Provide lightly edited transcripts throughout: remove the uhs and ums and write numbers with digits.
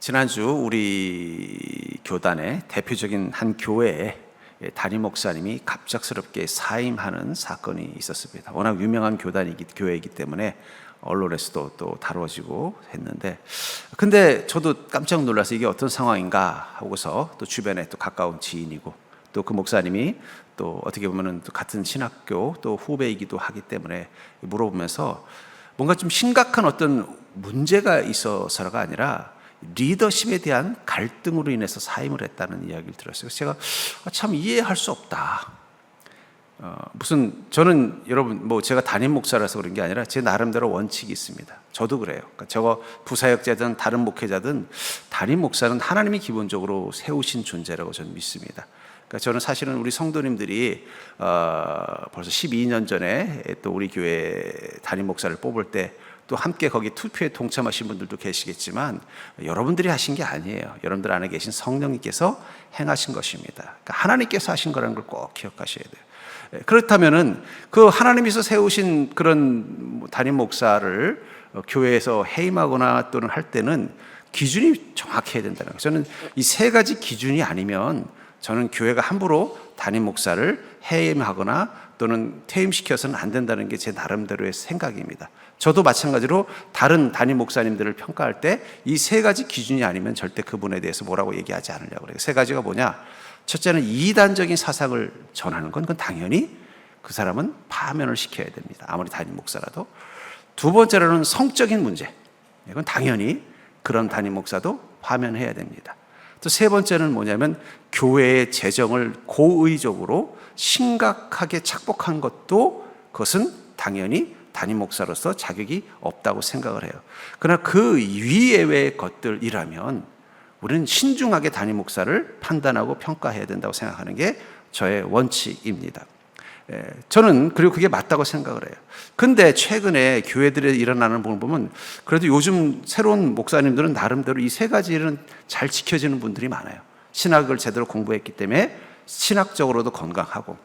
지난주 우리 교단의 대표적인 한 교회에 담임 목사님이 갑작스럽게 사임하는 사건이 있었습니다. 워낙 유명한 교회이기 때문에 언론에서도 또 다뤄지고 했는데, 근데 저도 깜짝 놀라서 이게 어떤 상황인가 하고서 또 주변에 또 가까운 지인이고 또 그 목사님이 또 어떻게 보면은 또 같은 신학교 또 후배이기도 하기 때문에 물어보면서 뭔가 좀 심각한 어떤 문제가 있어서가 아니라 리더십에 대한 갈등으로 인해서 사임을 했다는 이야기를 들었어요. 그래서 제가 참 이해할 수 없다. 저는 여러분 제가 담임 목사라서 그런 게 아니라 제 나름대로 원칙이 있습니다. 저도 그래요. 그러니까 저거 부사역자든 다른 목회자든 담임 목사는 하나님이 기본적으로 세우신 존재라고 저는 믿습니다. 그러니까 저는 사실은 우리 성도님들이 벌써 12년 전에 또 우리 교회 담임 목사를 뽑을 때 또 함께 거기 투표에 동참하신 분들도 계시겠지만 여러분들이 하신 게 아니에요. 여러분들 안에 계신 성령님께서 행하신 것입니다. 그러니까 하나님께서 하신 거라는 걸 꼭 기억하셔야 돼요. 그렇다면은 그 하나님께서 세우신 그런 담임 목사를 교회에서 해임하거나 또는 할 때는 기준이 정확해야 된다는 거예요. 저는 이 세 가지 기준이 아니면 저는 교회가 함부로 담임 목사를 해임하거나 또는 퇴임시켜서는 안 된다는 게 제 나름대로의 생각입니다. 저도 마찬가지로 다른 담임 목사님들을 평가할 때 이 세 가지 기준이 아니면 절대 그분에 대해서 뭐라고 얘기하지 않으려고 그래요. 세 가지가 뭐냐? 첫째는 이단적인 사상을 전하는 건 그건 당연히 그 사람은 파면을 시켜야 됩니다. 아무리 담임 목사라도. 두 번째로는 성적인 문제. 이건 당연히 그런 담임 목사도 파면해야 됩니다. 또 세 번째는 뭐냐면 교회의 재정을 고의적으로 심각하게 착복한 것도 그것은 당연히 담임 목사로서 자격이 없다고 생각을 해요. 그러나 그 위에의 것들이라면 우리는 신중하게 담임 목사를 판단하고 평가해야 된다고 생각하는 게 저의 원칙입니다. 저는 그리고 그게 맞다고 생각을 해요. 근데 최근에 교회들에 일어나는 부분을 보면 그래도 요즘 새로운 목사님들은 나름대로 이 세 가지는 잘 지켜지는 분들이 많아요. 신학을 제대로 공부했기 때문에 신학적으로도 건강하고,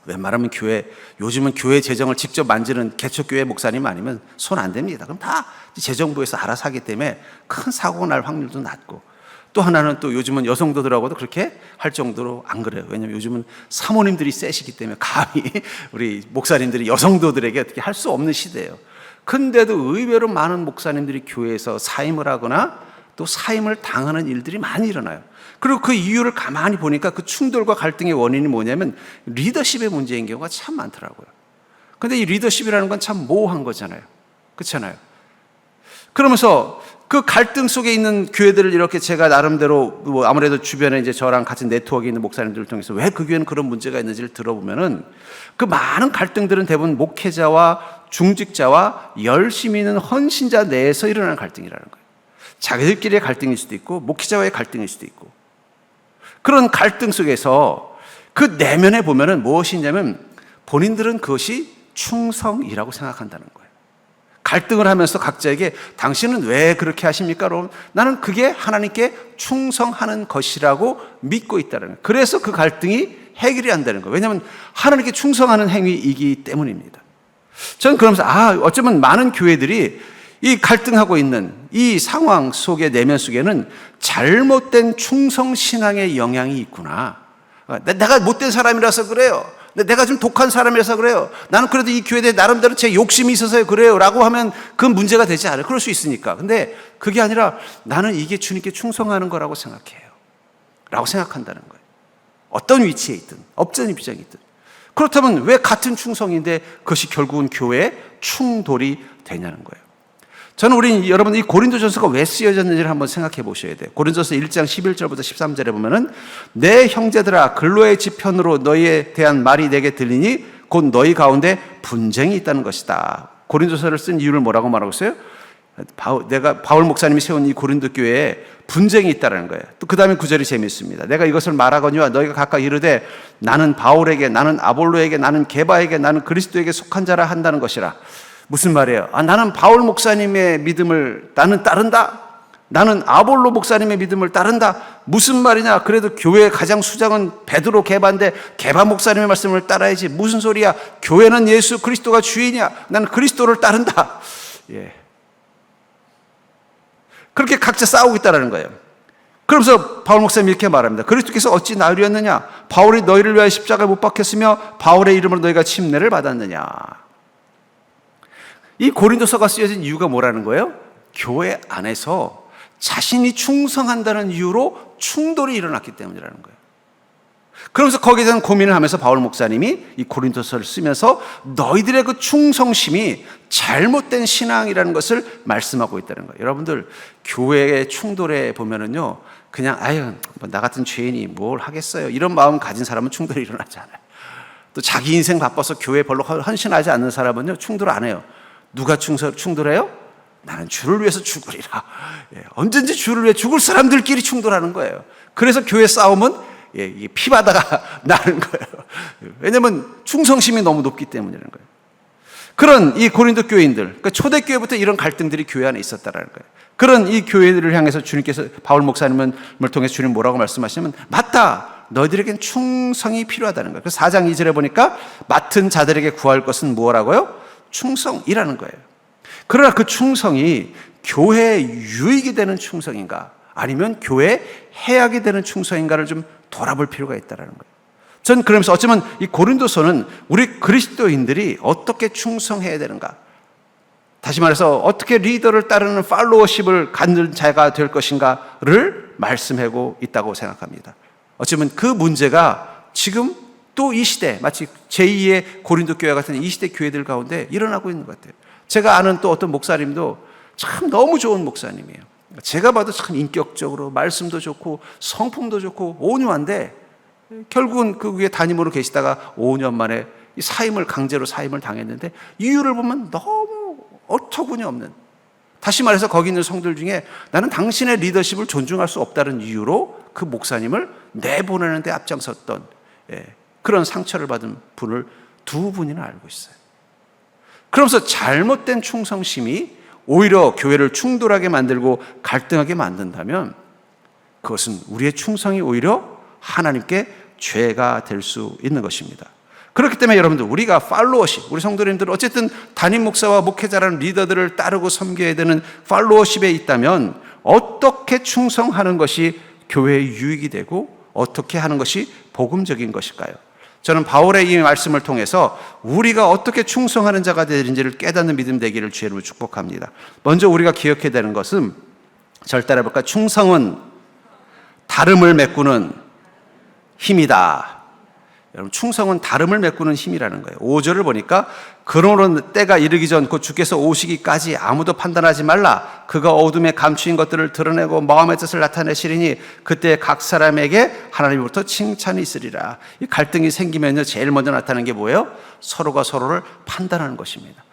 웬만하면 요즘은 교회 재정을 직접 만지는 개척교회 목사님 아니면 손 안 댑니다. 그럼 다 재정부에서 알아서 하기 때문에 큰 사고가 날 확률도 낮고, 또 하나는 또 요즘은 여성도들하고도 그렇게 할 정도로 안 그래요. 왜냐하면 요즘은 사모님들이 세시기 때문에 감히 우리 목사님들이 여성도들에게 어떻게 할 수 없는 시대예요. 근데도 의외로 많은 목사님들이 교회에서 사임을 하거나 또 사임을 당하는 일들이 많이 일어나요. 그리고 그 이유를 가만히 보니까 그 충돌과 갈등의 원인이 뭐냐면 리더십의 문제인 경우가 참 많더라고요. 근데 이 리더십이라는 건 참 모호한 거잖아요. 그렇잖아요. 그러면서 그 갈등 속에 있는 교회들을 이렇게 제가 나름대로 아무래도 주변에 이제 저랑 같은 네트워크에 있는 목사님들을 통해서 왜 그 교회는 그런 문제가 있는지를 들어보면은 그 많은 갈등들은 대부분 목회자와 중직자와 열심히 있는 헌신자 내에서 일어나는 갈등이라는 거예요. 자기들끼리의 갈등일 수도 있고 목회자와의 갈등일 수도 있고, 그런 갈등 속에서 그 내면에 보면은 무엇이 있냐면 본인들은 그것이 충성이라고 생각한다는 거예요. 갈등을 하면서 각자에게 당신은 왜 그렇게 하십니까? 그럼 나는 그게 하나님께 충성하는 것이라고 믿고 있다는 거예요. 그래서 그 갈등이 해결이 안 되는 거예요. 왜냐하면 하나님께 충성하는 행위이기 때문입니다. 저는 그러면서 어쩌면 많은 교회들이 이 갈등하고 있는 이 상황 속의 내면 속에는 잘못된 충성신앙의 영향이 있구나. 내가 못된 사람이라서 그래요. 내가 좀 독한 사람이라서 그래요. 나는 그래도 이 교회에 대해 나름대로 제 욕심이 있어서 그래요 라고 하면 그건 문제가 되지 않아요. 그럴 수 있으니까. 근데 그게 아니라 나는 이게 주님께 충성하는 거라고 생각해요 라고 생각한다는 거예요. 어떤 위치에 있든 업적인 비전이 있든. 그렇다면 왜 같은 충성인데 그것이 결국은 교회에 충돌이 되냐는 거예요. 저는 여러분 이 고린도전서가 왜 쓰여졌는지를 한번 생각해 보셔야 돼요. 고린도서 1장 11절부터 13절에 보면은 내 형제들아 근로의 지편으로 너희에 대한 말이 내게 들리니 곧 너희 가운데 분쟁이 있다는 것이다. 고린도서를 쓴 이유를 뭐라고 말하고 있어요? 바울 목사님이 세운 이 고린도 교회에 분쟁이 있다는 거예요. 또 그 다음에 구절이 재미있습니다. 내가 이것을 말하거니와 너희가 각각 이르되 나는 바울에게, 나는 아볼로에게, 나는 게바에게, 나는 그리스도에게 속한 자라 한다는 것이라. 무슨 말이에요? 나는 바울 목사님의 믿음을 나는 따른다. 나는 아볼로 목사님의 믿음을 따른다. 무슨 말이냐? 그래도 교회의 가장 수장은 베드로 게바인데 게바 목사님의 말씀을 따라야지. 무슨 소리야? 교회는 예수 그리스도가 주인이야. 나는 그리스도를 따른다. 예. 그렇게 각자 싸우고 있다는 거예요. 그러면서 바울 목사님이 이렇게 말합니다. 그리스도께서 어찌 나으리였느냐? 바울이 너희를 위하여 십자가에 못 박혔으며 바울의 이름으로 너희가 침례를 받았느냐? 이 고린도서가 쓰여진 이유가 뭐라는 거예요? 교회 안에서 자신이 충성한다는 이유로 충돌이 일어났기 때문이라는 거예요. 그러면서 거기에 대한 고민을 하면서 바울 목사님이 이 고린도서를 쓰면서 너희들의 그 충성심이 잘못된 신앙이라는 것을 말씀하고 있다는 거예요. 여러분들 교회의 충돌에 보면은요, 그냥 아유 나 같은 죄인이 뭘 하겠어요, 이런 마음 가진 사람은 충돌이 일어나지 않아요. 또 자기 인생 바빠서 교회에 별로 헌신하지 않는 사람은요 충돌 안 해요. 누가 충돌해요? 나는 주를 위해서 죽으리라. 언젠지 주를 위해 죽을 사람들끼리 충돌하는 거예요. 그래서 교회 싸움은 이게 피바다가 나는 거예요. 왜냐하면 충성심이 너무 높기 때문이라는 거예요. 그런 이 고린도 교인들, 그러니까 초대교회부터 이런 갈등들이 교회 안에 있었다라는 거예요. 그런 이 교회들을 향해서 주님께서 바울 목사님을 통해서 주님 뭐라고 말씀하시냐면, 맞다, 너희들에겐 충성이 필요하다는 거예요. 그래서 4장 2절에 보니까 맡은 자들에게 구할 것은 뭐라고요? 충성이라는 거예요. 그러나 그 충성이 교회에 유익이 되는 충성인가, 아니면 교회에 해악이 되는 충성인가를 좀 돌아볼 필요가 있다는 거예요. 전 그러면서 어쩌면 이 고린도서는 우리 그리스도인들이 어떻게 충성해야 되는가, 다시 말해서 어떻게 리더를 따르는 팔로워십을 갖는 자가 될 것인가를 말씀하고 있다고 생각합니다. 어쩌면 그 문제가 지금 또 이 시대, 마치 제2의 고린도 교회 같은 이 시대 교회들 가운데 일어나고 있는 것 같아요. 제가 아는 또 어떤 목사님도 참 너무 좋은 목사님이에요. 제가 봐도 참 인격적으로 말씀도 좋고 성품도 좋고 온유한데, 결국은 그 위에 담임으로 계시다가 5년 만에 강제로 사임을 당했는데, 이유를 보면 너무 어처구니 없는, 다시 말해서 거기 있는 성들 중에 나는 당신의 리더십을 존중할 수 없다는 이유로 그 목사님을 내보내는 데 앞장섰던 그런 상처를 받은 분을 2분이나 알고 있어요. 그러면서 잘못된 충성심이 오히려 교회를 충돌하게 만들고 갈등하게 만든다면, 그것은 우리의 충성이 오히려 하나님께 죄가 될 수 있는 것입니다. 그렇기 때문에 여러분들, 우리가 팔로워십, 우리 성도님들 어쨌든 담임 목사와 목회자라는 리더들을 따르고 섬겨야 되는 팔로워십에 있다면, 어떻게 충성하는 것이 교회의 유익이 되고 어떻게 하는 것이 복음적인 것일까요? 저는 바울의 이 말씀을 통해서 우리가 어떻게 충성하는 자가 되는지를 깨닫는 믿음 되기를 주의로 축복합니다. 먼저 우리가 기억해야 되는 것은, 절 따라해볼까? 충성은 다름을 메꾸는 힘이다. 여러분, 충성은 다름을 메꾸는 힘이라는 거예요. 5절을 보니까, 그러므로 때가 이르기 전 곧 주께서 오시기까지 아무도 판단하지 말라. 그가 어둠에 감추인 것들을 드러내고 마음의 뜻을 나타내시리니 그때 각 사람에게 하나님으로부터 칭찬이 있으리라. 이 갈등이 생기면요, 제일 먼저 나타나는 게 뭐예요? 서로가 서로를 판단하는 것입니다.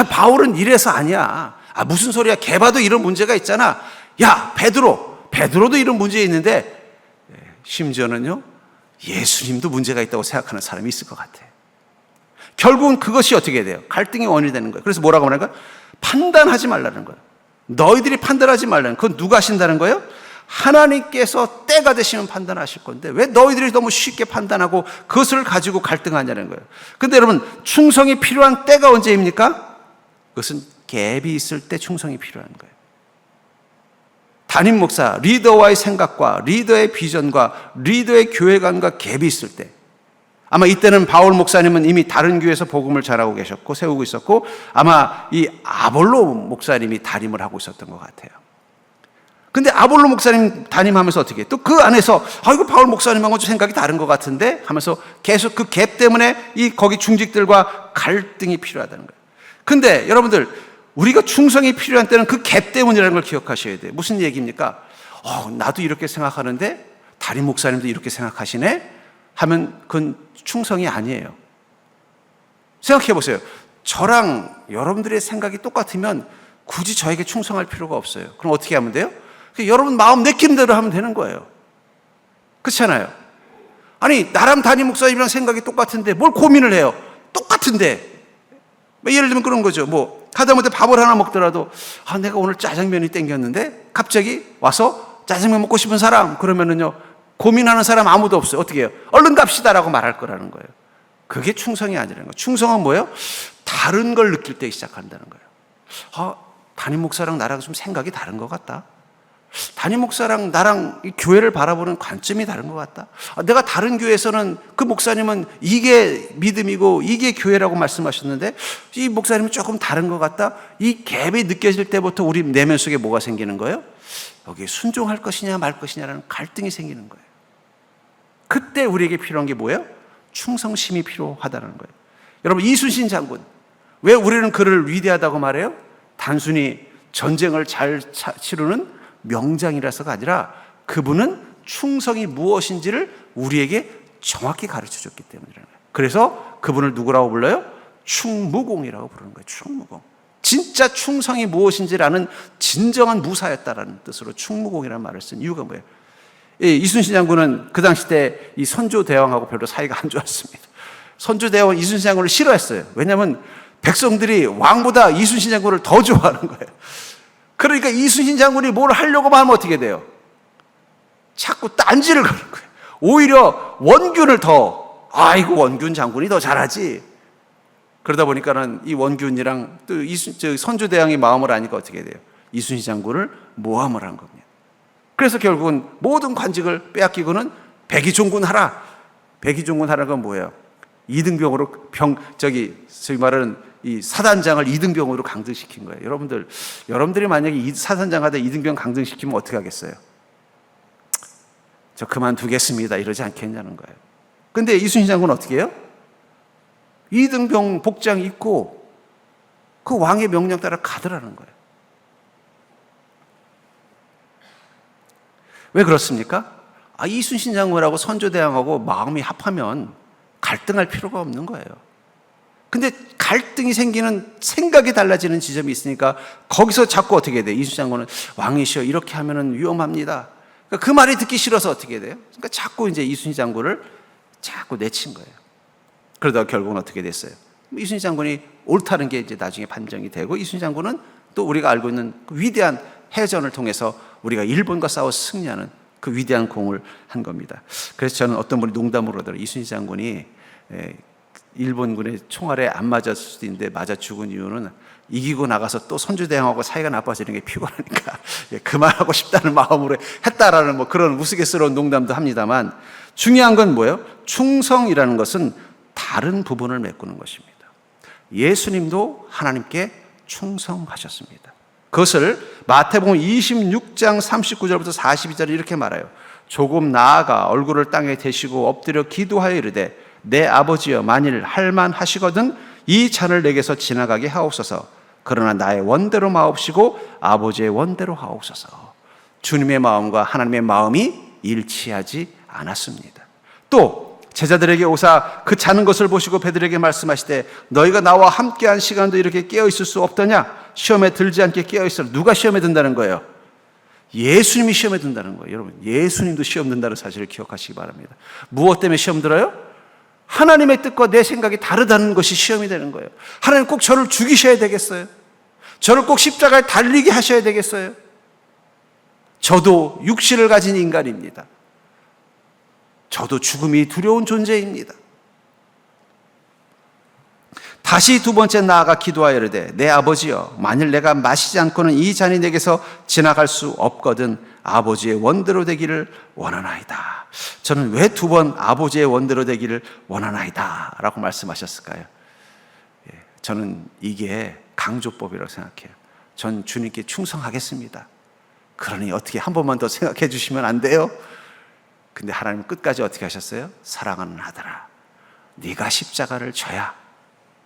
바울은 이래서 아니야. 무슨 소리야? 걔 봐도 이런 문제가 있잖아. 야, 베드로도 이런 문제 있는데, 심지어는요, 예수님도 문제가 있다고 생각하는 사람이 있을 것 같아. 결국은 그것이 어떻게 돼요? 갈등의 원인이 되는 거예요. 그래서 뭐라고 하는가? 판단하지 말라는 거예요. 너희들이 판단하지 말라는, 그건 누가 하신다는 거예요? 하나님께서 때가 되시면 판단하실 건데, 왜 너희들이 너무 쉽게 판단하고 그것을 가지고 갈등하냐는 거예요. 근데 여러분, 충성이 필요한 때가 언제입니까? 그것은 갭이 있을 때 충성이 필요한 거예요. 담임 목사, 리더와의 생각과 리더의 비전과 리더의 교회관과 갭이 있을 때, 아마 이때는 바울 목사님은 이미 다른 교회에서 복음을 잘하고 계셨고 세우고 있었고, 아마 이 아볼로 목사님이 담임을 하고 있었던 것 같아요. 근데 아볼로 목사님 담임하면서 어떻게 또 그 안에서 이거 바울 목사님하고 생각이 다른 것 같은데 하면서 계속 그 갭 때문에 거기 중직들과 갈등이 필요하다는 거예요. 근데 여러분들, 우리가 충성이 필요한 때는 그 갭 때문이라는 걸 기억하셔야 돼요. 무슨 얘기입니까? 나도 이렇게 생각하는데 담임 목사님도 이렇게 생각하시네? 하면 그건 충성이 아니에요. 생각해 보세요. 저랑 여러분들의 생각이 똑같으면 굳이 저에게 충성할 필요가 없어요. 그럼 어떻게 하면 돼요? 여러분 마음 내키는 대로 하면 되는 거예요. 그렇잖아요. 아니, 나랑 담임 목사님이랑 생각이 똑같은데 뭘 고민을 해요? 똑같은데. 예를 들면 그런 거죠. 하다못해 밥을 하나 먹더라도, 내가 오늘 짜장면이 땡겼는데 갑자기 와서 짜장면 먹고 싶은 사람, 그러면은요, 고민하는 사람 아무도 없어요. 어떻게 해요? 얼른 갑시다라고 말할 거라는 거예요. 그게 충성이 아니라는 거예요. 충성은 뭐예요? 다른 걸 느낄 때 시작한다는 거예요. 담임 목사랑 나랑 좀 생각이 다른 것 같다. 담임 목사랑 나랑 이 교회를 바라보는 관점이 다른 것 같다. 내가 다른 교회에서는 그 목사님은 이게 믿음이고 이게 교회라고 말씀하셨는데 이 목사님은 조금 다른 것 같다. 이 갭이 느껴질 때부터 우리 내면 속에 뭐가 생기는 거예요? 여기에 순종할 것이냐 말 것이냐라는 갈등이 생기는 거예요. 그때 우리에게 필요한 게 뭐예요? 충성심이 필요하다는 거예요. 여러분, 이순신 장군, 왜 우리는 그를 위대하다고 말해요? 단순히 전쟁을 잘 치르는 명장이라서가 아니라 그분은 충성이 무엇인지를 우리에게 정확히 가르쳐 줬기 때문이라는 거예요. 그래서 그분을 누구라고 불러요? 충무공이라고 부르는 거예요. 충무공. 진짜 충성이 무엇인지라는 진정한 무사였다라는 뜻으로 충무공이라는 말을 쓴 이유가 뭐예요? 이순신 장군은 그 당시 때 이 선조대왕하고 별로 사이가 안 좋았습니다. 선조대왕은 이순신 장군을 싫어했어요. 왜냐하면 백성들이 왕보다 이순신 장군을 더 좋아하는 거예요. 그러니까 이순신 장군이 뭘 하려고 하면 어떻게 돼요? 자꾸 딴지를 거는 거예요. 오히려 원균을 더, 이거 원균 장군이 더 잘하지. 그러다 보니까는 이 원균이랑 또 선조대왕의 마음을 아니까 어떻게 돼요? 이순신 장군을 모함을 한 겁니다. 그래서 결국은 모든 관직을 빼앗기고는 백의종군하라. 백의종군하라는 건 뭐예요? 이등병으로 소위 말하는 이 사단장을 이등병으로 강등시킨 거예요. 여러분들이 만약에 사단장 하다 이등병 강등시키면 어떻게 하겠어요? 저 그만두겠습니다. 이러지 않겠냐는 거예요. 근데 이순신 장군은 어떻게 해요? 이등병 복장 입고 그 왕의 명령 따라 가더라는 거예요. 왜 그렇습니까? 이순신 장군하고 선조대왕하고 마음이 합하면 갈등할 필요가 없는 거예요. 근데 갈등이 생기는 생각이 달라지는 지점이 있으니까 거기서 자꾸 어떻게 돼요? 이순신 장군은 왕이시여 이렇게 하면은 위험합니다. 그러니까 그 말이 듣기 싫어서 어떻게 돼요? 그러니까 자꾸 이제 이순신 장군을 자꾸 내친 거예요. 그러다가 결국은 어떻게 됐어요? 이순신 장군이 옳다는 게 이제 나중에 판정이 되고 이순신 장군은 또 우리가 알고 있는 그 위대한 해전을 통해서 우리가 일본과 싸워 승리하는 그 위대한 공을 한 겁니다. 그래서 저는 어떤 분이 농담으로 하더라고요. 이순신 장군이 일본군의 총알에 안 맞았을 수도 있는데 맞아 죽은 이유는 이기고 나가서 또 선조대왕하고 사이가 나빠지는 게 피곤하니까 그만하고 싶다는 마음으로 했다라는 뭐 그런 우스갯스러운 농담도 합니다만 중요한 건 뭐예요? 충성이라는 것은 다른 부분을 메꾸는 것입니다. 예수님도 하나님께 충성하셨습니다. 그것을 마태복음 26장 39절부터 42절에 이렇게 말해요. 조금 나아가 얼굴을 땅에 대시고 엎드려 기도하여 이르되 내 아버지여 만일 할만하시거든 이 잔을 내게서 지나가게 하옵소서. 그러나 나의 원대로 마옵시고 아버지의 원대로 하옵소서. 주님의 마음과 하나님의 마음이 일치하지 않았습니다. 또 제자들에게 오사 그 자는 것을 보시고 베드로에게 말씀하시되 너희가 나와 함께한 시간도 이렇게 깨어있을 수 없더냐? 시험에 들지 않게 깨어있으라. 누가 시험에 든다는 거예요? 예수님이 시험에 든다는 거예요. 여러분, 예수님도 시험 든다는 사실을 기억하시기 바랍니다. 무엇 때문에 시험 들어요? 하나님의 뜻과 내 생각이 다르다는 것이 시험이 되는 거예요. 하나님 꼭 저를 죽이셔야 되겠어요? 저를 꼭 십자가에 달리게 하셔야 되겠어요? 저도 육신을 가진 인간입니다. 저도 죽음이 두려운 존재입니다. 다시 두 번째 나아가 기도하여 이르되 내 아버지여 만일 내가 마시지 않고는 이 잔이 내게서 지나갈 수 없거든 아버지의 원대로 되기를 원하나이다. 저는 왜 두 번 아버지의 원대로 되기를 원하나이다 라고 말씀하셨을까요? 저는 이게 강조법이라고 생각해요. 전 주님께 충성하겠습니다. 그러니 어떻게 한 번만 더 생각해 주시면 안 돼요? 근데 하나님은 끝까지 어떻게 하셨어요? 사랑하는 아들아, 네가 십자가를 져야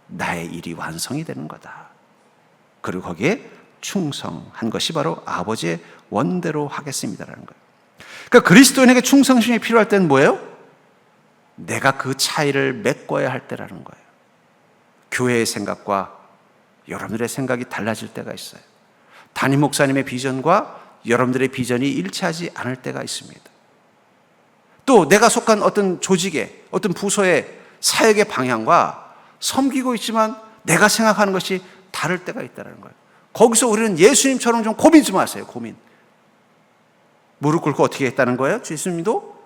나의 일이 완성이 되는 거다. 그리고 거기에 충성한 것이 바로 아버지의 원대로 하겠습니다라는 거예요. 그러니까 그리스도인에게 충성심이 필요할 때는 뭐예요? 내가 그 차이를 메꿔야 할 때라는 거예요. 교회의 생각과 여러분들의 생각이 달라질 때가 있어요. 담임 목사님의 비전과 여러분들의 비전이 일치하지 않을 때가 있습니다. 또 내가 속한 어떤 조직의 어떤 부서의 사역의 방향과 섬기고 있지만 내가 생각하는 것이 다를 때가 있다는 거예요. 거기서 우리는 예수님처럼 좀 고민 좀 하세요. 고민. 무릎 꿇고 어떻게 했다는 거예요? 예수님도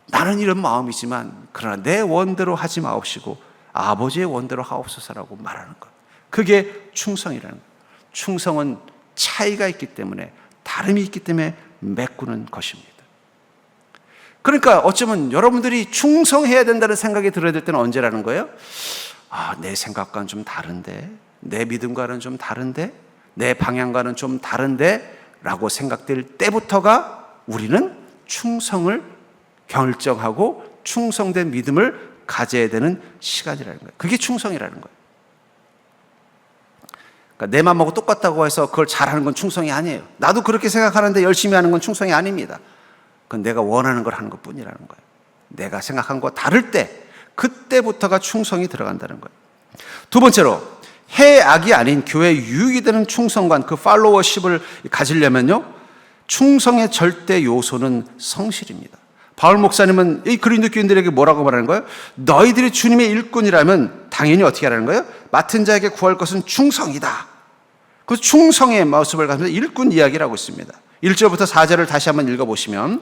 나는 이런 마음이지만 그러나 내 원대로 하지 마옵시고 아버지의 원대로 하옵소서라고 말하는 것. 그게 충성이라는 거예요. 충성은 차이가 있기 때문에 다름이 있기 때문에 메꾸는 것입니다. 그러니까 어쩌면 여러분들이 충성해야 된다는 생각이 들어야 될 때는 언제라는 거예요? 내 생각과는 좀 다른데, 내 믿음과는 좀 다른데, 내 방향과는 좀 다른데 라고 생각될 때부터가 우리는 충성을 결정하고 충성된 믿음을 가져야 되는 시간이라는 거예요. 그게 충성이라는 거예요. 그러니까 내 마음하고 똑같다고 해서 그걸 잘하는 건 충성이 아니에요. 나도 그렇게 생각하는데 열심히 하는 건 충성이 아닙니다. 그건 내가 원하는 걸 하는 것뿐이라는 거예요. 내가 생각한 거 다를 때, 그때부터가 충성이 들어간다는 거예요. 두 번째로, 해악이 아닌 교회에 유익이 되는 충성관, 그 팔로워십을 가지려면요, 충성의 절대 요소는 성실입니다. 바울 목사님은 이 고린도 교인들에게 뭐라고 말하는 거예요? 너희들이 주님의 일꾼이라면 당연히 어떻게 하라는 거예요? 맡은 자에게 구할 것은 충성이다. 그 충성의 모습을 가지면서 일꾼 이야기를 하고 있습니다. 1절부터 4절을 다시 한번 읽어보시면,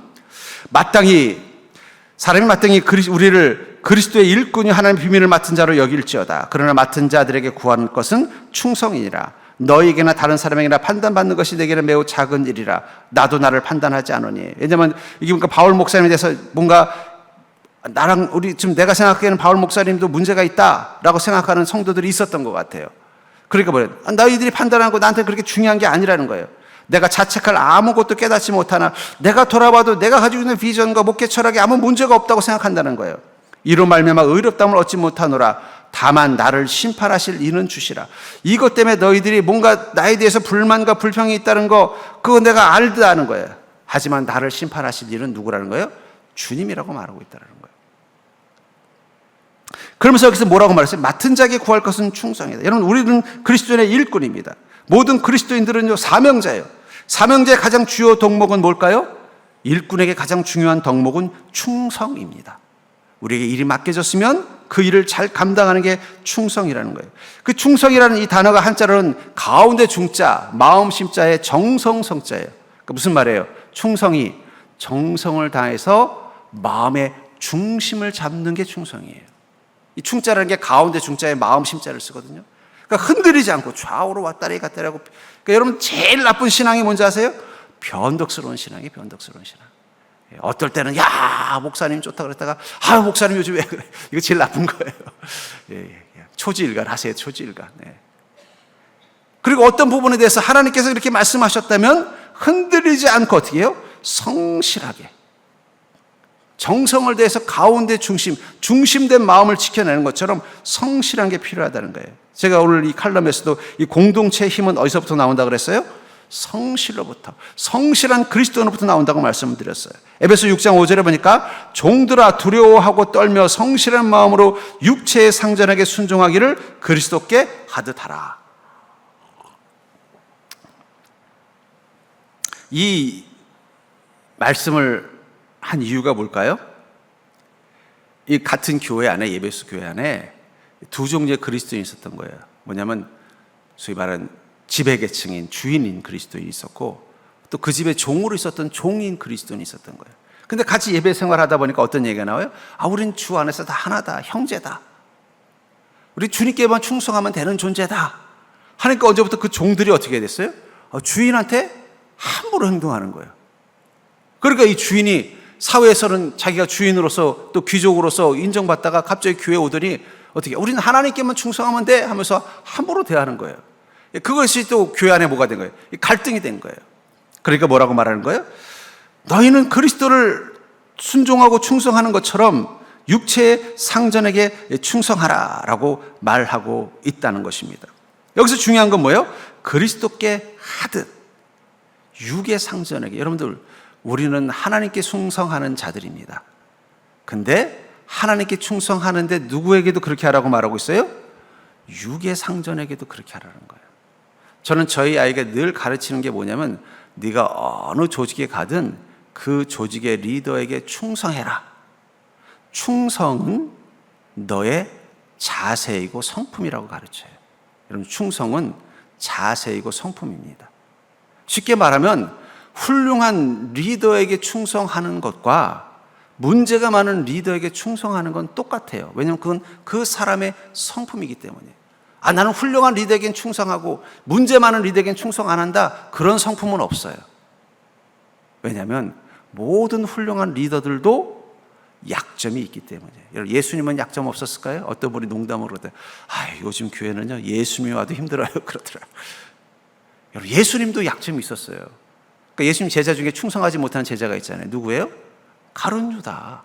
사람이 마땅히 우리를 그리스도의 일꾼이 하나님의 비밀을 맡은 자로 여길지어다. 그러나 맡은 자들에게 구하는 것은 충성이니라. 너희에게나 다른 사람에게나 판단받는 것이 내게는 매우 작은 일이라. 나도 나를 판단하지 않으니. 왜냐하면 이게 뭔가 바울 목사님에 대해서 뭔가 지금 내가 생각하기에는 바울 목사님도 문제가 있다라고 생각하는 성도들이 있었던 것 같아요. 그러니까 너희들이 판단하는 거 나한테 그렇게 중요한 게 아니라는 거예요. 내가 자책할 아무것도 깨닫지 못하나 내가 돌아봐도 내가 가지고 있는 비전과 목회 철학에 아무 문제가 없다고 생각한다는 거예요. 이로 말미암아 의롭다함을 얻지 못하노라. 다만 나를 심판하실 이는 주시라. 이것 때문에 너희들이 뭔가 나에 대해서 불만과 불평이 있다는 거, 그거 내가 알다는 거예요. 하지만 나를 심판하실 이는 누구라는 거예요? 주님이라고 말하고 있다는 거예요. 그러면서 여기서 뭐라고 말했어요? 맡은 자에게 구할 것은 충성이다. 여러분, 우리는 그리스도인의 일꾼입니다. 모든 그리스도인들은요, 사명자예요. 사명자의 가장 주요 덕목은 뭘까요? 일꾼에게 가장 중요한 덕목은 충성입니다. 우리에게 일이 맡겨졌으면 그 일을 잘 감당하는 게 충성이라는 거예요. 그 충성이라는 이 단어가 한자로는 가운데 중자, 마음 심자의 정성성자예요. 그러니까 무슨 말이에요? 충성이 정성을 다해서 마음의 중심을 잡는 게 충성이에요. 이 충자라는 게 가운데 중자의 마음 심자를 쓰거든요. 그러니까 흔들리지 않고 좌우로 왔다리 갔다리 하고. 그러니까 여러분, 제일 나쁜 신앙이 뭔지 아세요? 변덕스러운 신앙이 변덕스러운 신앙. 어떨 때는 목사님 좋다 그랬다가 목사님 요즘 왜 그래? 이거 제일 나쁜 거예요. 초지일관 하세요. 초지일관. 그리고 어떤 부분에 대해서 하나님께서 이렇게 말씀하셨다면 흔들리지 않고 어떻게 해요? 성실하게 정성을 다해서 가운데 중심된 마음을 지켜내는 것처럼 성실한 게 필요하다는 거예요. 제가 오늘 이 칼럼에서도 이 공동체의 힘은 어디서부터 나온다 그랬어요? 성실로부터, 성실한 그리스도로부터 나온다고 말씀드렸어요. 에베소 6장 5절에 보니까 종들아 두려워하고 떨며 성실한 마음으로 육체의 상전에게 순종하기를 그리스도께 하듯 하라. 이 말씀을 한 이유가 뭘까요? 이 같은 교회 안에, 에베소 교회 안에 두 종류의 그리스도인이 있었던 거예요. 뭐냐면 소위 말하는 지배계층인 주인인 그리스도인이 있었고, 또 그 집에 종으로 있었던 종인 그리스도인이 있었던 거예요. 근데 같이 예배 생활하다 보니까 어떤 얘기가 나와요? 우린 주 안에서 다 하나다, 형제다. 우리 주님께만 충성하면 되는 존재다. 하니까 언제부터 그 종들이 어떻게 됐어요? 주인한테 함부로 행동하는 거예요. 그러니까 이 주인이 사회에서는 자기가 주인으로서 또 귀족으로서 인정받다가 갑자기 교회 오더니 어떻게, 우리는 하나님께만 충성하면 돼 하면서 함부로 대하는 거예요. 그것이 또 교회 안에 뭐가 된 거예요? 갈등이 된 거예요. 그러니까 뭐라고 말하는 거예요? 너희는 그리스도를 순종하고 충성하는 것처럼 육체의 상전에게 충성하라라고 말하고 있다는 것입니다. 여기서 중요한 건 뭐예요? 그리스도께 하듯 육의 상전에게. 여러분들, 우리는 하나님께 충성하는 자들입니다. 근데 하나님께 충성하는데 누구에게도 그렇게 하라고 말하고 있어요? 육의 상전에게도 그렇게 하라는 거예요. 저는 저희 아이가 늘 가르치는 게 뭐냐면, 네가 어느 조직에 가든 그 조직의 리더에게 충성해라. 충성은 너의 자세이고 성품이라고 가르쳐요. 여러분, 충성은 자세이고 성품입니다. 쉽게 말하면 훌륭한 리더에게 충성하는 것과 문제가 많은 리더에게 충성하는 건 똑같아요. 왜냐하면 그건 그 사람의 성품이기 때문에. 나는 훌륭한 리더에겐 충성하고 문제 많은 리더에겐 충성 안 한다, 그런 성품은 없어요. 왜냐하면 모든 훌륭한 리더들도 약점이 있기 때문에. 여러분, 예수님은 약점 없었을까요? 어떤 분이 농담으로 그러대. 요즘 교회는요 예수님이 와도 힘들어요 그러더라고요. 여러분, 예수님도 약점이 있었어요. 그러니까 예수님 제자 중에 충성하지 못한 제자가 있잖아요. 누구예요? 가룟 유다.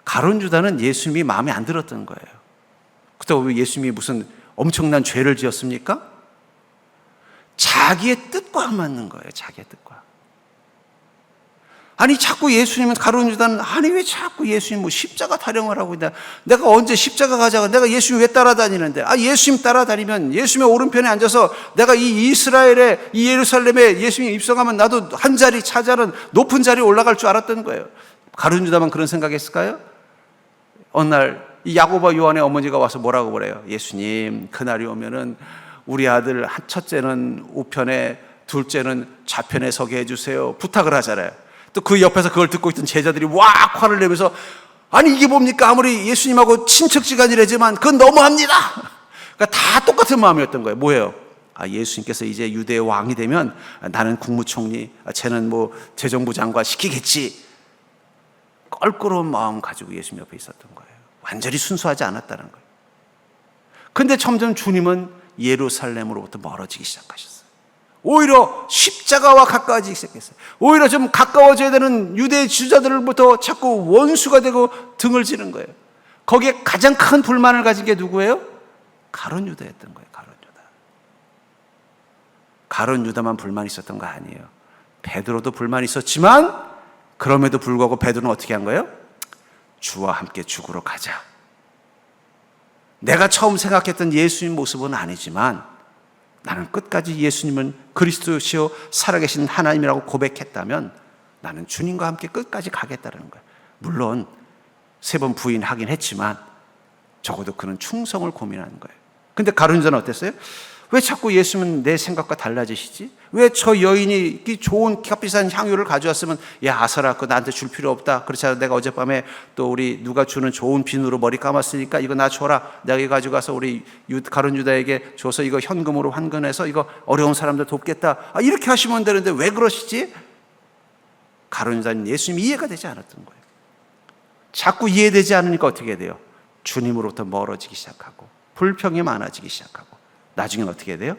가룟 유다는 예수님이 마음에 안 들었던 거예요. 그렇다고 예수님이 무슨 엄청난 죄를 지었습니까? 자기의 뜻과 안 맞는 거예요. 자기의 뜻과. 아니 자꾸 예수님은 가룟 유다는 아니 왜 자꾸 예수님 뭐 십자가 타령을 하고 있냐. 내가 언제 십자가 가자고 내가 예수님 왜 따라다니는데. 예수님 따라다니면 예수님의 오른편에 앉아서 내가 이 이스라엘의 이 예루살렘에 예수님이 입성하면 나도 한 자리 차지하는 높은 자리에 올라갈 줄 알았던 거예요. 가룟 유다만 그런 생각했을까요? 어느 날 이 야고보 요한의 어머니가 와서 뭐라고 그래요? 예수님 그날이 오면은 우리 아들 첫째는 우편에 둘째는 좌편에 서게 해주세요 부탁을 하잖아요. 또 그 옆에서 그걸 듣고 있던 제자들이 와 화를 내면서 아니 이게 뭡니까? 아무리 예수님하고 친척지간이라지만 그건 너무합니다. 그러니까 다 똑같은 마음이었던 거예요. 뭐예요? 예수님께서 이제 유대의 왕이 되면 나는 국무총리, 쟤는 뭐 재정부 장관 시키겠지. 껄끄러운 마음 가지고 예수님 옆에 있었던 거예요. 완전히 순수하지 않았다는 거예요. 근데 점점 주님은 예루살렘으로부터 멀어지기 시작하셨어요. 오히려 십자가와 가까워지기 시작했어요. 오히려 좀 가까워져야 되는 유대 지도자들부터 자꾸 원수가 되고 등을 지는 거예요. 거기에 가장 큰 불만을 가진 게 누구예요? 가룟 유다였던 거예요. 가룟 유다. 가룟 유다만 불만이 있었던 거 아니에요. 베드로도 불만이 있었지만 그럼에도 불구하고 베드로는 어떻게 한 거예요? 주와 함께 죽으러 가자. 내가 처음 생각했던 예수님 모습은 아니지만 나는 끝까지 예수님은 그리스도시요 살아계신 하나님이라고 고백했다면 나는 주님과 함께 끝까지 가겠다는 거예요. 물론 3번 부인하긴 했지만 적어도 그는 충성을 고민하는 거예요. 근데 가룟 유다는 어땠어요? 왜 자꾸 예수님은 내 생각과 달라지시지? 왜 저 여인이 좋은 값비싼 향유를 가져왔으면 야 아사라 그거 나한테 줄 필요 없다. 그렇지 않아 내가 어젯밤에 또 우리 누가 주는 좋은 비누로 머리 감았으니까 이거 나 줘라. 내가 이거 가져가서 우리 가룟 유다에게 줘서 이거 현금으로 환금해서 이거 어려운 사람들 돕겠다. 이렇게 하시면 되는데 왜 그러시지? 가룟 유다는 예수님 이해가 되지 않았던 거예요. 자꾸 이해되지 않으니까 어떻게 돼요? 주님으로부터 멀어지기 시작하고 불평이 많아지기 시작하고 나중엔 어떻게 돼요?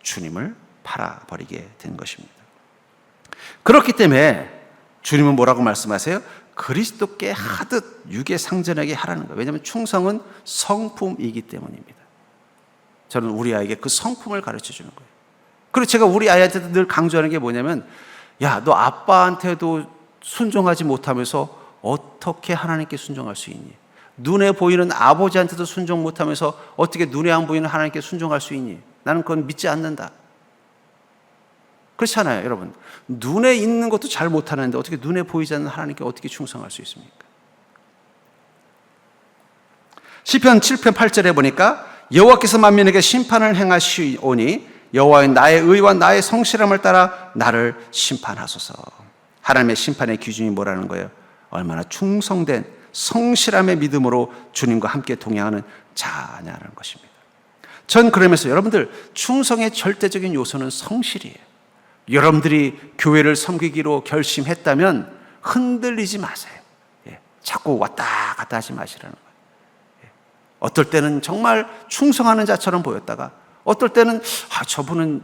주님을 팔아버리게 된 것입니다. 그렇기 때문에 주님은 뭐라고 말씀하세요? 그리스도께 하듯 육의 상전에게 하라는 거예요. 왜냐하면 충성은 성품이기 때문입니다. 저는 우리 아이에게 그 성품을 가르쳐 주는 거예요. 그리고 제가 우리 아이한테도 늘 강조하는 게 뭐냐면 야, 너 아빠한테도 순종하지 못하면서 어떻게 하나님께 순종할 수 있니? 눈에 보이는 아버지한테도 순종 못하면서 어떻게 눈에 안 보이는 하나님께 순종할 수 있니? 나는 그건 믿지 않는다. 그렇잖아요, 여러분. 눈에 있는 것도 잘 못하는데 어떻게 눈에 보이지 않는 하나님께 어떻게 충성할 수 있습니까? 시편 7편 8절에 보니까 여호와께서 만민에게 심판을 행하시오니 여호와의 나의 의와 나의 성실함을 따라 나를 심판하소서. 하나님의 심판의 기준이 뭐라는 거예요? 얼마나 충성된 성실함의 믿음으로 주님과 함께 동행하는 자냐는 것입니다. 전 그러면서 여러분들 충성의 절대적인 요소는 성실이에요. 여러분들이 교회를 섬기기로 결심했다면 흔들리지 마세요. 자꾸 왔다 갔다 하지 마시라는 거예요. 어떨 때는 정말 충성하는 자처럼 보였다가 어떨 때는 저분은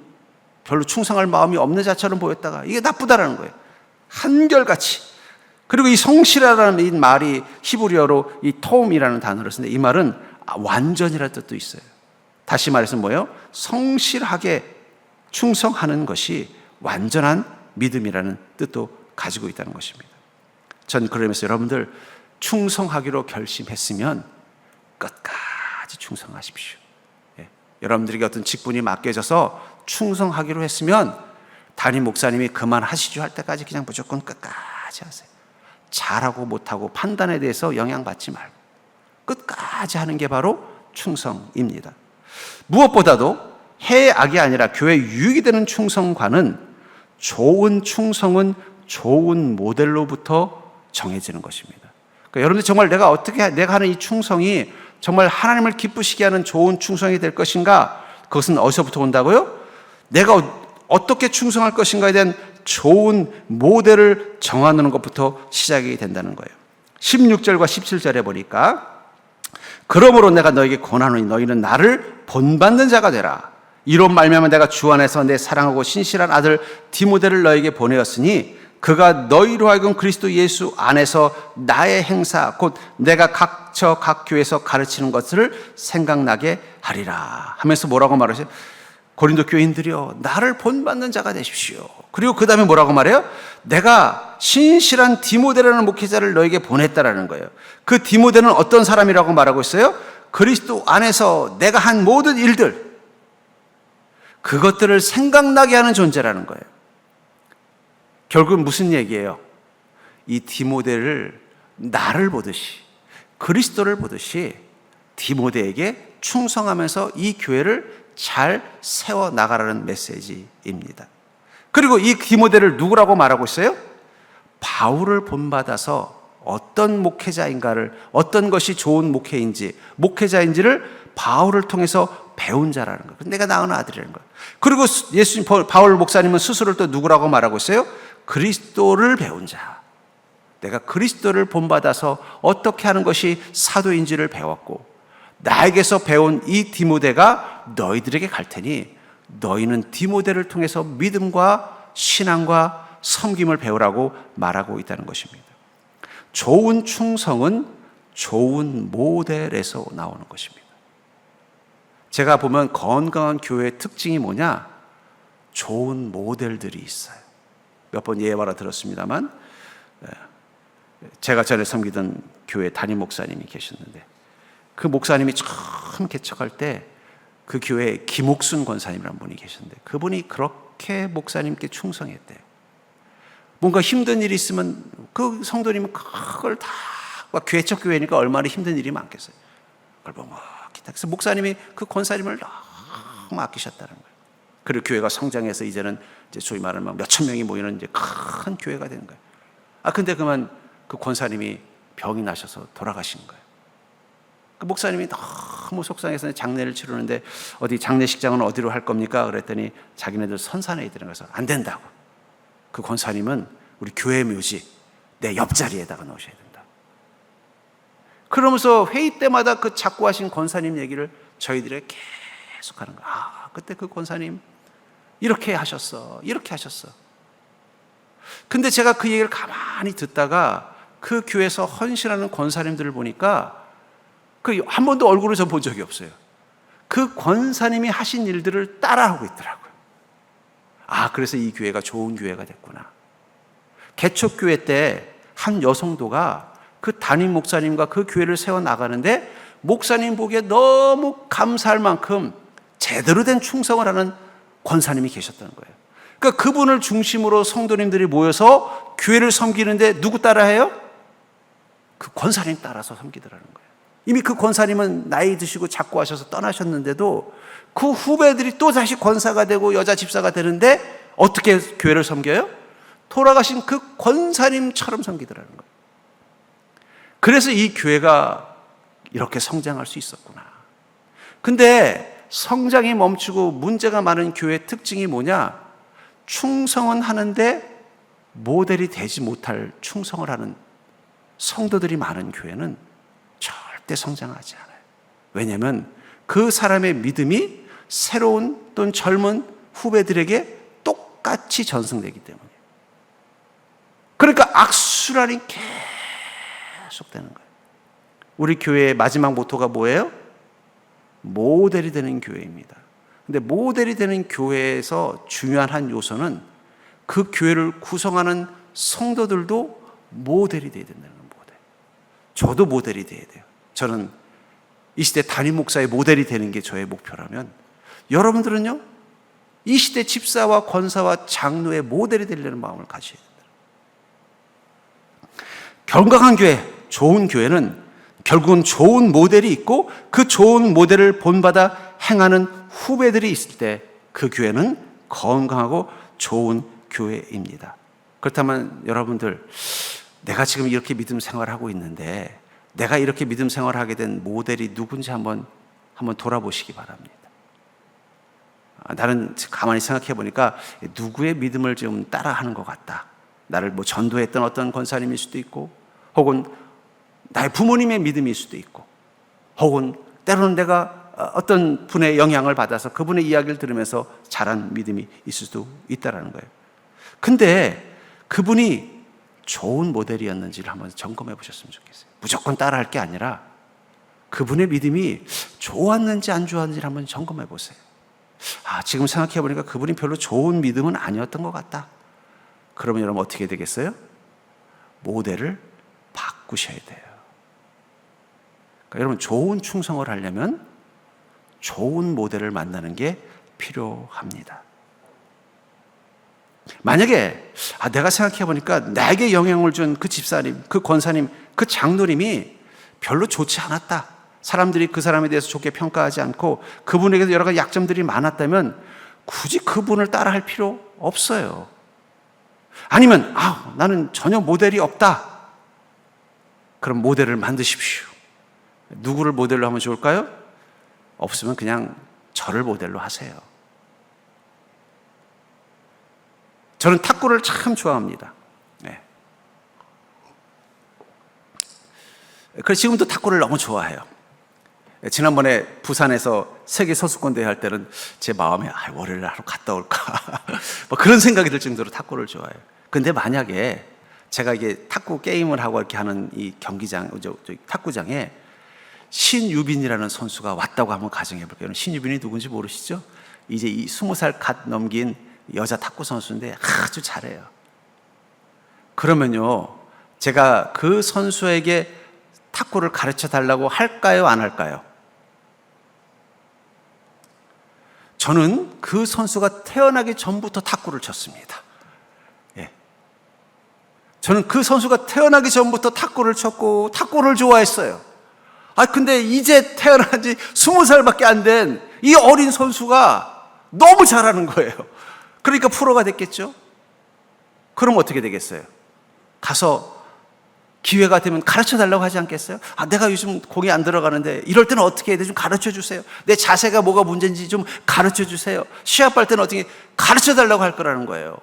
별로 충성할 마음이 없는 자처럼 보였다가 이게 나쁘다라는 거예요. 한결같이. 그리고 이 성실하라는 이 말이 히브리어로 이 토움이라는 단어를 쓰는데 이 말은 완전이라는 뜻도 있어요. 다시 말해서 뭐예요? 성실하게 충성하는 것이 완전한 믿음이라는 뜻도 가지고 있다는 것입니다. 전 그러면서 여러분들 충성하기로 결심했으면 끝까지 충성하십시오. 여러분들에게 어떤 직분이 맡겨져서 충성하기로 했으면 담임 목사님이 그만하시죠 할 때까지 그냥 무조건 끝까지 하세요. 잘하고 못하고 판단에 대해서 영향받지 말고 끝까지 하는 게 바로 충성입니다. 무엇보다도 해의 악이 아니라 교회에 유익이 되는 충성과는 좋은 충성은 좋은 모델로부터 정해지는 것입니다. 그러니까 여러분들 정말 내가 하는 이 충성이 정말 하나님을 기쁘시게 하는 좋은 충성이 될 것인가? 그것은 어디서부터 온다고요? 내가 어떻게 충성할 것인가에 대한 좋은 모델을 정하는 것부터 시작이 된다는 거예요. 16절과 17절에 보니까 그러므로 내가 너에게 권하노니 너희는 나를 본받는 자가 되라. 이로 말미암아 내가 주 안에서 내 사랑하고 신실한 아들 디모데를 너에게 보내었으니 그가 너희로 하여금 그리스도 예수 안에서 나의 행사 곧 내가 각 교회에서 가르치는 것을 생각나게 하리라 하면서 뭐라고 말하세요? 고린도 교인들이여 나를 본받는 자가 되십시오. 그리고 그 다음에 뭐라고 말해요? 내가 신실한 디모데라는 목회자를 너에게 보냈다라는 거예요. 그 디모데는 어떤 사람이라고 말하고 있어요? 그리스도 안에서 내가 한 모든 일들, 그것들을 생각나게 하는 존재라는 거예요. 결국은 무슨 얘기예요? 이 디모데를 나를 보듯이, 그리스도를 보듯이 디모데에게 충성하면서 이 교회를 잘 세워나가라는 메시지입니다. 그리고 이 디모데를 누구라고 말하고 있어요? 바울을 본받아서 어떤 목회자인가를, 어떤 것이 좋은 목회자인지를 바울을 통해서 배운 자라는 거예요. 내가 낳은 아들이라는 거예요. 그리고 예수님, 바울 목사님은 스스로를 또 누구라고 말하고 있어요? 그리스도를 배운 자. 내가 그리스도를 본받아서 어떻게 하는 것이 사도인지를 배웠고 나에게서 배운 이 디모데가 너희들에게 갈 테니 너희는 디모데를 통해서 믿음과 신앙과 섬김을 배우라고 말하고 있다는 것입니다. 좋은 충성은 좋은 모델에서 나오는 것입니다. 제가 보면 건강한 교회의 특징이 뭐냐? 좋은 모델들이 있어요. 몇 번 예화로 들었습니다만 제가 전에 섬기던 교회 담임 목사님이 계셨는데 그 목사님이 처음 개척할 때 그 교회에 김옥순 권사님이라는 분이 계셨는데 그분이 그렇게 목사님께 충성했대요. 뭔가 힘든 일이 있으면 그 성도님은 그걸 다, 개척 교회니까 얼마나 힘든 일이 많겠어요. 그걸 막 그래서 목사님이 그 권사님을 너무 아끼셨다는 거예요. 그리고 교회가 성장해서 이제는 이제 소위 말하면 몇천 명이 모이는 이제 큰 교회가 되는 거예요. 근데 그만 그 권사님이 병이 나셔서 돌아가신 거예요. 그 목사님이 너무 속상해서 장례를 치르는데 어디 장례식장은 어디로 할 겁니까? 그랬더니 자기네들 선산에 있더라고요. 그래서 안 된다고. 그 권사님은 우리 교회 묘지 내 옆자리에다가 놓으셔야 된다. 그러면서 회의 때마다 그 자꾸 하신 권사님 얘기를 저희들에게 계속 하는 거예요. 그때 그 권사님 이렇게 하셨어. 이렇게 하셨어. 근데 제가 그 얘기를 가만히 듣다가 그 교회에서 헌신하는 권사님들을 보니까 한 번도 얼굴을 전 본 적이 없어요. 그 권사님이 하신 일들을 따라하고 있더라고요. 그래서 이 교회가 좋은 교회가 됐구나. 개척교회 때 한 여성도가 그 담임 목사님과 그 교회를 세워나가는데 목사님 보기에 너무 감사할 만큼 제대로 된 충성을 하는 권사님이 계셨다는 거예요. 그러니까 그분을 중심으로 성도님들이 모여서 교회를 섬기는데 누구 따라해요? 그 권사님 따라서 섬기더라는 거예요. 이미 그 권사님은 나이 드시고 작고 하셔서 떠나셨는데도 그 후배들이 또 다시 권사가 되고 여자 집사가 되는데 어떻게 교회를 섬겨요? 돌아가신 그 권사님처럼 섬기더라는 거예요. 그래서 이 교회가 이렇게 성장할 수 있었구나. 근데 성장이 멈추고 문제가 많은 교회의 특징이 뭐냐? 충성은 하는데 모델이 되지 못할 충성을 하는 성도들이 많은 교회는 절대 성장하지 않아요. 왜냐하면 그 사람의 믿음이 새로운 또는 젊은 후배들에게 똑같이 전승되기 때문이에요. 그러니까 악순환이 계속되는 거예요. 우리 교회의 마지막 모토가 뭐예요? 모델이 되는 교회입니다. 근데 모델이 되는 교회에서 중요한 한 요소는 그 교회를 구성하는 성도들도 모델이 되어야 된다는 모델. 저도 모델이 되어야 돼요. 저는 이 시대 담임 목사의 모델이 되는 게 저의 목표라면 여러분들은요, 이 시대 집사와 권사와 장로의 모델이 되려는 마음을 가져야 된다. 건강한 교회, 좋은 교회는 결국은 좋은 모델이 있고 그 좋은 모델을 본받아 행하는 후배들이 있을 때 그 교회는 건강하고 좋은 교회입니다. 그렇다면 여러분들, 내가 지금 이렇게 믿음 생활하고 있는데 내가 이렇게 믿음 생활하게 된 모델이 누군지 한번 돌아보시기 바랍니다. 나는 가만히 생각해 보니까 누구의 믿음을 좀 따라하는 것 같다. 나를 뭐 전도했던 어떤 권사님일 수도 있고, 혹은 나의 부모님의 믿음일 수도 있고, 혹은 때로는 내가 어떤 분의 영향을 받아서 그분의 이야기를 들으면서 자란 믿음이 있을 수도 있다라는 거예요. 근데 그분이 좋은 모델이었는지를 한번 점검해 보셨으면 좋겠어요. 무조건 따라할 게 아니라 그분의 믿음이 좋았는지 안 좋았는지를 한번 점검해 보세요. 지금 생각해 보니까 그분이 별로 좋은 믿음은 아니었던 것 같다. 그러면 여러분 어떻게 되겠어요? 모델을 바꾸셔야 돼요. 그러니까 여러분 좋은 충성을 하려면 좋은 모델을 만나는 게 필요합니다. 만약에 내가 생각해 보니까 나에게 영향을 준 그 집사님, 그 권사님, 그 장로님이 별로 좋지 않았다. 사람들이 그 사람에 대해서 좋게 평가하지 않고 그분에게도 여러 가지 약점들이 많았다면 굳이 그분을 따라할 필요 없어요. 아니면 나는 전혀 모델이 없다. 그럼 모델을 만드십시오. 누구를 모델로 하면 좋을까요? 없으면 그냥 저를 모델로 하세요. 저는 탁구를 참 좋아합니다. 네. 그래서 지금도 탁구를 너무 좋아해요. 지난번에 부산에서 세계 선수권 대회 할 때는 제 마음에 월요일 하루 갔다 올까 뭐 그런 생각이 들 정도로 탁구를 좋아해요. 근데 만약에 제가 이게 탁구 게임을 하고 이렇게 하는 이 경기장, 탁구장에 신유빈이라는 선수가 왔다고 한번 가정해 볼게요. 신유빈이 누군지 모르시죠? 이제 이 20살 갓 넘긴 여자 탁구 선수인데 아주 잘해요. 그러면요, 제가 그 선수에게 탁구를 가르쳐 달라고 할까요, 안 할까요? 저는 그 선수가 태어나기 전부터 탁구를 쳤습니다. 저는 그 선수가 태어나기 전부터 탁구를 쳤고 탁구를 좋아했어요. 근데 이제 태어난 지 20살밖에 안 된 이 어린 선수가 너무 잘하는 거예요. 그러니까 프로가 됐겠죠? 그럼 어떻게 되겠어요? 가서 기회가 되면 가르쳐 달라고 하지 않겠어요? 내가 요즘 공이 안 들어가는데 이럴 때는 어떻게 해야 돼? 좀 가르쳐 주세요. 내 자세가 뭐가 문제인지 좀 가르쳐 주세요. 시합할 때는 어떻게 가르쳐 달라고 할 거라는 거예요.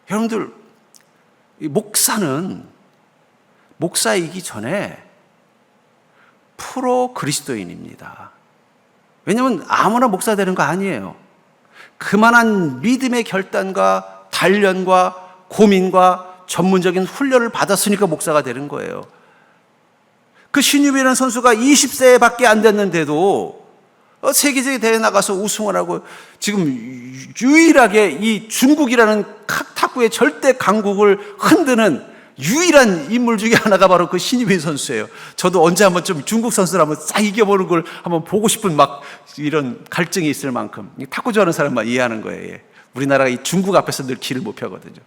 여러분들, 목사는 목사이기 전에 프로 그리스도인입니다. 왜냐하면 아무나 목사 되는 거 아니에요. 그만한 믿음의 결단과 단련과 고민과 전문적인 훈련을 받았으니까 목사가 되는 거예요. 그 신유빈이라는 선수가 20세밖에 안 됐는데도 세계적인 대회에 나가서 우승을 하고 지금 유일하게 이 중국이라는 탁구의 절대 강국을 흔드는 유일한 인물 중에 하나가 바로 그 신유빈 선수예요. 저도 언제 한번 좀 중국 선수를 한번 싹 이겨보는 걸 한번 보고 싶은 막 이런 갈증이 있을 만큼 탁구 좋아하는 사람만 이해하는 거예요. 우리나라가 이 중국 앞에서 늘 기를 못 펴거든요.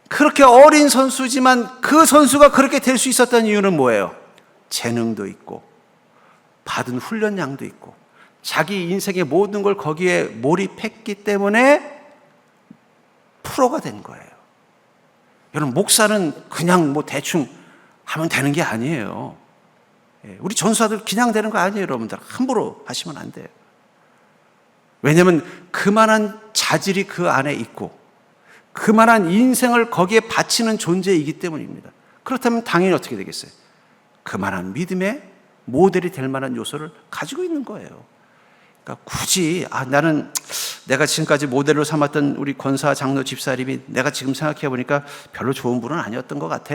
그렇게 어린 선수지만 그 선수가 그렇게 될 수 있었던 이유는 뭐예요? 재능도 있고 받은 훈련량도 있고 자기 인생의 모든 걸 거기에 몰입했기 때문에 프로가 된 거예요. 여러분, 목사는 그냥 뭐 대충 하면 되는 게 아니에요. 우리 전사들 그냥 되는 거 아니에요. 여러분들 함부로 하시면 안 돼요. 왜냐하면 그만한 자질이 그 안에 있고 그만한 인생을 거기에 바치는 존재이기 때문입니다. 그렇다면 당연히 어떻게 되겠어요? 그만한 믿음의 모델이 될 만한 요소를 가지고 있는 거예요. 그러니까 굳이 나는 내가 지금까지 모델로 삼았던 우리 권사, 장로, 집사님이 내가 지금 생각해 보니까 별로 좋은 분은 아니었던 것 같아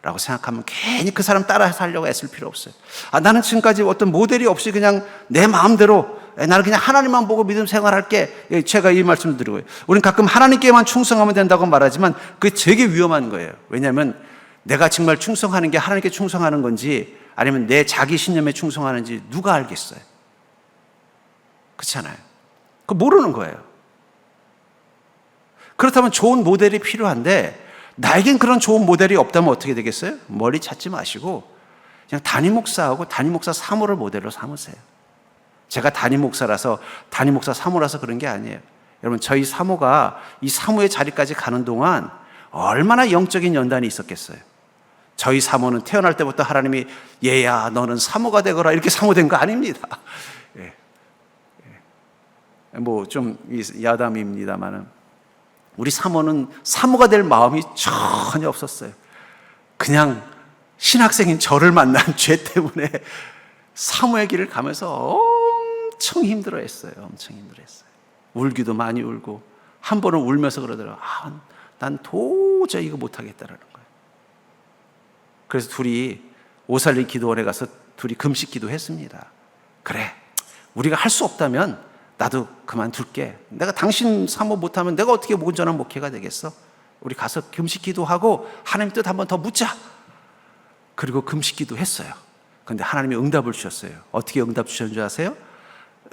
라고 생각하면 괜히 그 사람 따라 살려고 애쓸 필요 없어요. 나는 지금까지 어떤 모델이 없이 그냥 내 마음대로 나는 그냥 하나님만 보고 믿음 생활할게. 제가 이 말씀을 드리고요. 우리는 가끔 하나님께만 충성하면 된다고 말하지만 그게 되게 위험한 거예요. 왜냐하면 내가 정말 충성하는 게 하나님께 충성하는 건지 아니면 내 자기 신념에 충성하는지 누가 알겠어요? 그렇잖아요. 그거 모르는 거예요. 그렇다면 좋은 모델이 필요한데 나에겐 그런 좋은 모델이 없다면 어떻게 되겠어요? 멀리 찾지 마시고 그냥 담임 목사하고 담임 목사 사모를 모델로 삼으세요. 제가 담임 목사라서 담임 목사 사모라서 그런 게 아니에요. 여러분, 저희 사모가 이 사모의 자리까지 가는 동안 얼마나 영적인 연단이 있었겠어요. 저희 사모는 태어날 때부터 하나님이 얘야 너는 사모가 되거라 이렇게 사모된 거 아닙니다. 예. 뭐 좀 야담입니다만은 우리 사모는 사모가 될 마음이 전혀 없었어요. 그냥 신학생인 저를 만난 죄 때문에 사모의 길을 가면서 엄청 힘들어했어요. 엄청 힘들어했어요. 울기도 많이 울고 한 번은 울면서 그러더라고요. 난 도저히 이거 못하겠다라는 거예요. 그래서 둘이 오살리 기도원에 가서 둘이 금식 기도했습니다. 그래, 우리가 할 수 없다면 나도 그만둘게. 내가 당신 사모 못하면 내가 어떻게 온전한 목회가 되겠어? 우리 가서 금식 기도하고 하나님 뜻 한번 더 묻자. 그리고 금식 기도했어요. 그런데 하나님이 응답을 주셨어요. 어떻게 응답 주셨는지 아세요?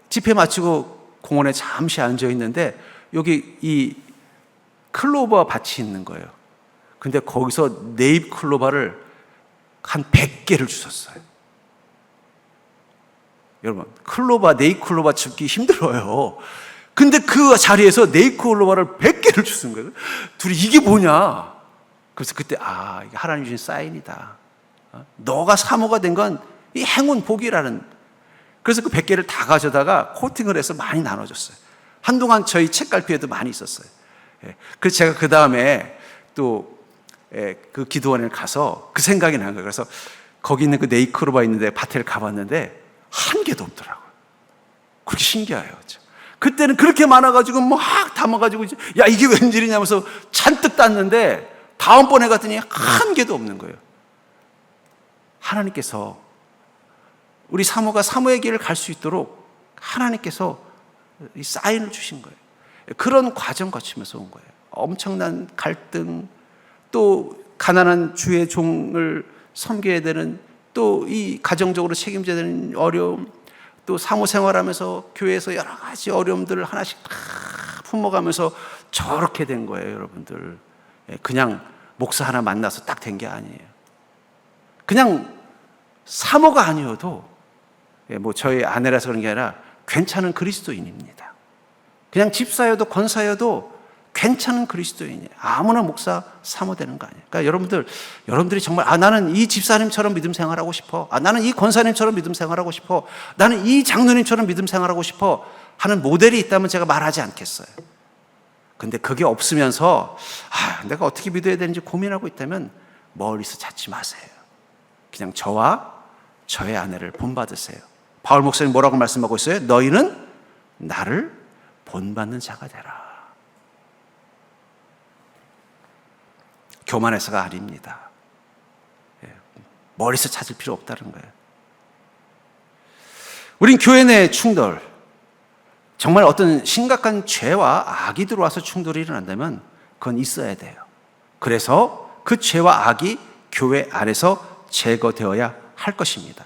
집회 마치고 공원에 잠시 앉아 있는데 여기 이 클로버 밭이 있는 거예요. 근데 거기서 네잎 클로버를 한 100개를 주셨어요. 여러분, 네잎 클로버 줍기 힘들어요. 근데 그 자리에서 네잎 클로버를 100개를 주신 거예요. 둘이 이게 뭐냐? 그래서 그때 이게 하나님 주신 사인이다. 너가 사모가 된 건 이 행운 복이라는. 그래서 그 100개를 다 가져다가 코팅을 해서 많이 나눠줬어요. 한동안 저희 책갈피에도 많이 있었어요. 그래서 제가 그 다음에 또 그 기도원에 가서 그 생각이 난 거예요. 그래서 거기 있는 그 네잎 클로버 있는데 밭을 가봤는데 한 개도 없더라고요. 그렇게 신기해요. 그때는 그렇게 많아가지고 막 담아가지고 야 이게 웬일이냐면서 잔뜩 땄는데 다음번에 갔더니 한 개도 없는 거예요. 하나님께서 우리 사모가 사모의 길을 갈 수 있도록 하나님께서 이 사인을 주신 거예요. 그런 과정 거치면서 온 거예요. 엄청난 갈등, 또 가난한 주의 종을 섬겨야 되는, 또 이 가정적으로 책임져야 되는 어려움, 또 사모 생활하면서 교회에서 여러 가지 어려움들을 하나씩 다 품어가면서 저렇게 된 거예요, 여러분들. 그냥 목사 하나 만나서 딱 된 게 아니에요. 그냥 사모가 아니어도 뭐 저희 아내라서 그런 게 아니라 괜찮은 그리스도인입니다. 그냥 집사여도 권사여도 괜찮은 그리스도인이에요. 아무나 목사 사모 되는 거 아니에요. 그러니까 여러분들이 정말 나는 이 집사님처럼 믿음 생활하고 싶어. 나는 이 권사님처럼 믿음 생활하고 싶어. 나는 이 장로님처럼 믿음 생활하고 싶어 하는 모델이 있다면 제가 말하지 않겠어요. 근데 그게 없으면서 내가 어떻게 믿어야 되는지 고민하고 있다면 멀리서 찾지 마세요. 그냥 저와 저의 아내를 본받으세요. 바울 목사님 뭐라고 말씀하고 있어요? 너희는 나를 본받는 자가 되라. 교만해서가 아닙니다. 멀리서 찾을 필요 없다는 거예요. 우린 교회 내 충돌, 정말 어떤 심각한 죄와 악이 들어와서 충돌이 일어난다면 그건 있어야 돼요. 그래서 그 죄와 악이 교회 안에서 제거되어야 할 것입니다.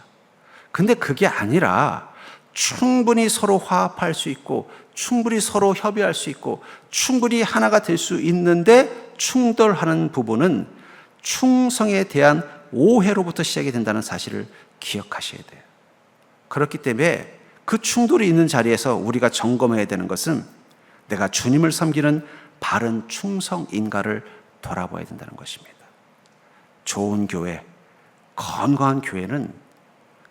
근데 그게 아니라 충분히 서로 화합할 수 있고 충분히 서로 협의할 수 있고 충분히 하나가 될 수 있는데 충돌하는 부분은 충성에 대한 오해로부터 시작이 된다는 사실을 기억하셔야 돼요. 그렇기 때문에 그 충돌이 있는 자리에서 우리가 점검해야 되는 것은 내가 주님을 섬기는 바른 충성인가를 돌아봐야 된다는 것입니다. 좋은 교회, 건강한 교회는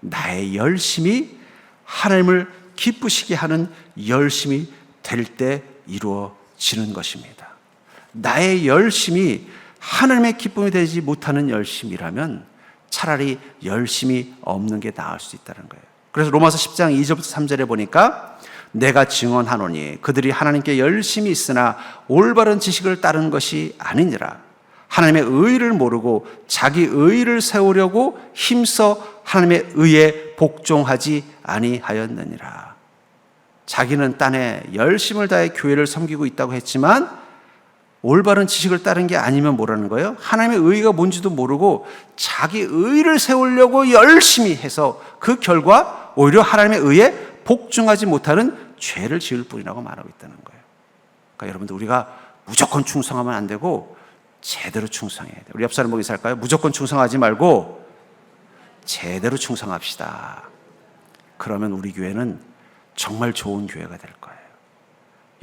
나의 열심이 하나님을 기쁘시게 하는 열심이 될 때 이루어지는 것입니다. 나의 열심이 하나님의 기쁨이 되지 못하는 열심이라면 차라리 열심이 없는 게 나을 수 있다는 거예요. 그래서 로마서 10장 2절부터 3절에 보니까 내가 증언하노니 그들이 하나님께 열심히 있으나 올바른 지식을 따르는 것이 아니니라. 하나님의 의를 모르고 자기 의를 세우려고 힘써 하나님의 의에 복종하지 아니하였느니라. 자기는 딴에 열심을 다해 교회를 섬기고 있다고 했지만 올바른 지식을 따른 게 아니면 뭐라는 거예요? 하나님의 의가 뭔지도 모르고 자기 의를 세우려고 열심히 해서 그 결과 오히려 하나님의 의에 복종하지 못하는 죄를 지을 뿐이라고 말하고 있다는 거예요. 그러니까 여러분들 우리가 무조건 충성하면 안 되고 제대로 충성해야 돼요. 우리 옆 사람 보기 살까요? 무조건 충성하지 말고 제대로 충성합시다. 그러면 우리 교회는 정말 좋은 교회가 될 거예요.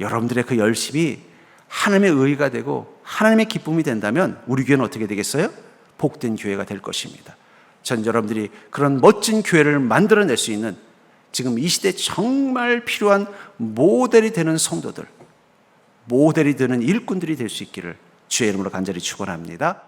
여러분들의 그 열심이 하나님의 의가 되고 하나님의 기쁨이 된다면 우리 교회는 어떻게 되겠어요? 복된 교회가 될 것입니다. 전 여러분들이 그런 멋진 교회를 만들어낼 수 있는 지금 이 시대에 정말 필요한 모델이 되는 성도들, 모델이 되는 일꾼들이 될 수 있기를 주의 이름으로 간절히 축원합니다.